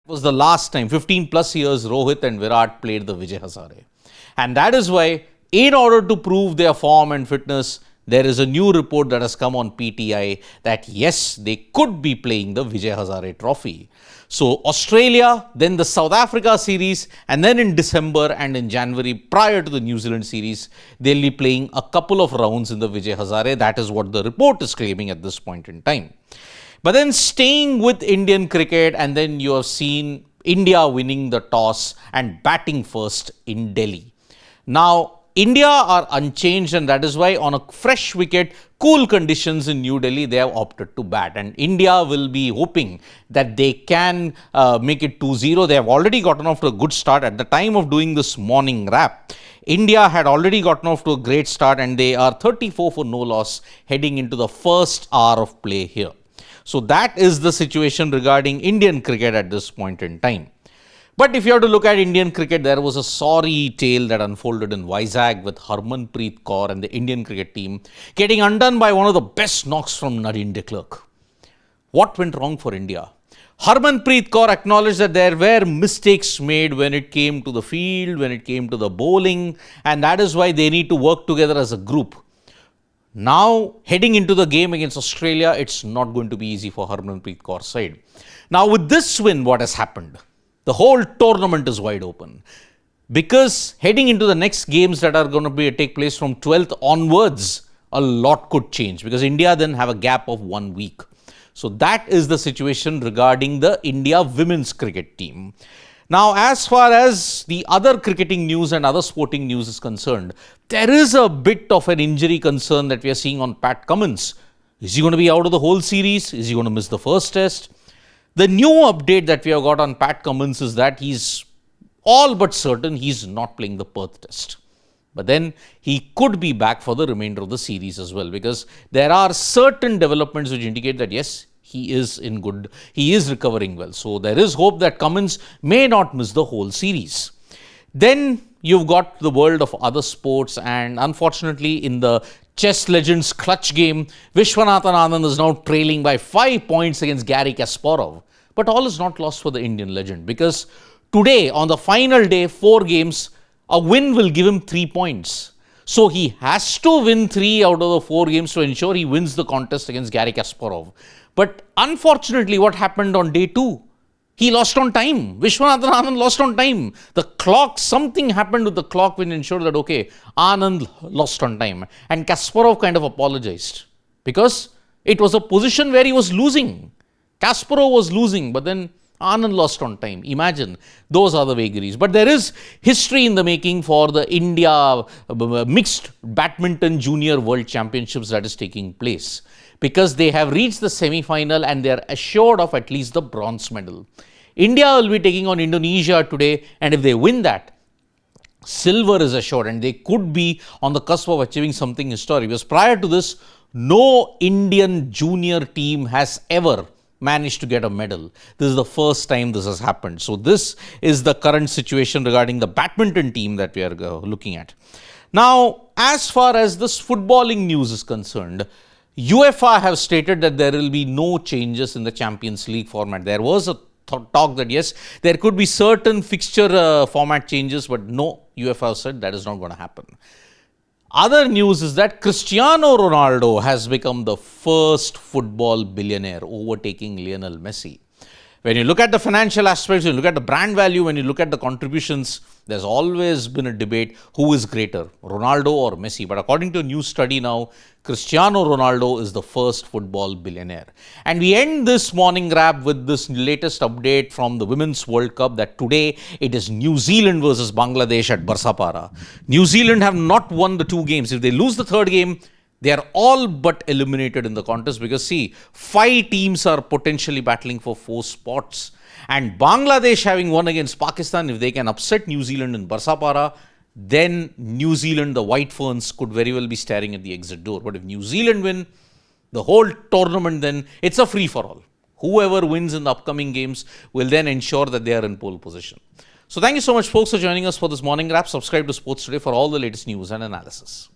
Was the last time, 15 plus years, Rohit and Virat played the Vijay Hazare. And that is why, in order to prove their form and fitness, there is a new report that has come on PTI that yes, they could be playing the Vijay Hazare Trophy. So Australia, then the South Africa series, and then in December and in January, prior to the New Zealand series, they'll be playing a couple of rounds in the Vijay Hazare. That is what the report is claiming at this point in time. But then staying with Indian cricket, and then you have seen India winning the toss and batting first in Delhi. Now, India are unchanged, and that is why on a fresh wicket, cool conditions in New Delhi, they have opted to bat. And India will be hoping that they can make it 2-0. They have already gotten off to a good start. At the time of doing this morning wrap, India had already gotten off to a great start, and they are 34 for no loss heading into the first hour of play here. So that is the situation regarding Indian cricket at this point in time. But if you have to look at Indian cricket, there was a sorry tale that unfolded in Vizag with Harmanpreet Kaur and the Indian cricket team getting undone by one of the best knocks from Nadine de Klerk. What went wrong for India? Harmanpreet Kaur acknowledged that there were mistakes made when it came to the field, when it came to the bowling, and that is why they need to work together as a group. Now, heading into the game against Australia, it's not going to be easy for Harmanpreet Kaur's side. Now, with this win, what has happened? The whole tournament is wide open. Because heading into the next games that are going to take place from 12th onwards, a lot could change. Because India then have a gap of 1 week. So that is the situation regarding the India women's cricket team. Now, as far as the other cricketing news and other sporting news is concerned, there is a bit of an injury concern that we are seeing on Pat Cummins. Is he going to be out of the whole series? Is he going to miss the first test? The new update that we have got on Pat Cummins is that he's all but certain he's not playing the Perth test. But then he could be back for the remainder of the series as well, because there are certain developments which indicate that yes, he is recovering well. So there is hope that Cummins may not miss the whole series. Then you've got the world of other sports, and unfortunately in the chess legends clutch game, Vishwanathan Anand is now trailing by 5 points against Garry Kasparov. But all is not lost for the Indian legend, because today on the final day, 4 games, a win will give him 3 points. So he has to win 3 out of the 4 games to ensure he wins the contest against Garry Kasparov. But unfortunately, what happened on day 2? He lost on time. Vishwanathan Anand lost on time. The clock, something happened with the clock which ensured that, okay, Anand lost on time. And Kasparov kind of apologized because it was a position where he was losing. Kasparov was losing, but then Anand lost on time. Imagine, those are the vagaries. But there is history in the making for the India mixed badminton junior world championships that is taking place, because they have reached the semi-final and they are assured of at least the bronze medal. India will be taking on Indonesia today, and if they win that, silver is assured, and they could be on the cusp of achieving something historic. Because prior to this, no Indian junior team has ever managed to get a medal. This is the first time this has happened. So this is the current situation regarding the badminton team that we are looking at. Now, as far as this footballing news is concerned, UEFA have stated that there will be no changes in the Champions League format. There was a talk that yes, there could be certain fixture format changes, but no, UEFA said that is not going to happen. Other news is that Cristiano Ronaldo has become the first football billionaire, overtaking Lionel Messi. When you look at the financial aspects, when you look at the brand value, when you look at the contributions, there's always been a debate who is greater, Ronaldo or Messi. But according to a new study now, Cristiano Ronaldo is the first football billionaire. And we end this morning wrap with this latest update from the Women's World Cup that today it is New Zealand versus Bangladesh at Barsapara. New Zealand have not won the 2 games. If they lose the 3rd game, they are all but eliminated in the contest, because see, 5 teams are potentially battling for 4 spots. And Bangladesh, having won against Pakistan, if they can upset New Zealand in Barsapara, then New Zealand, the White Ferns, could very well be staring at the exit door. But if New Zealand win the whole tournament, then it's a free-for-all. Whoever wins in the upcoming games will then ensure that they are in pole position. So thank you so much, folks, for joining us for this morning wrap. Subscribe to Sports Today for all the latest news and analysis.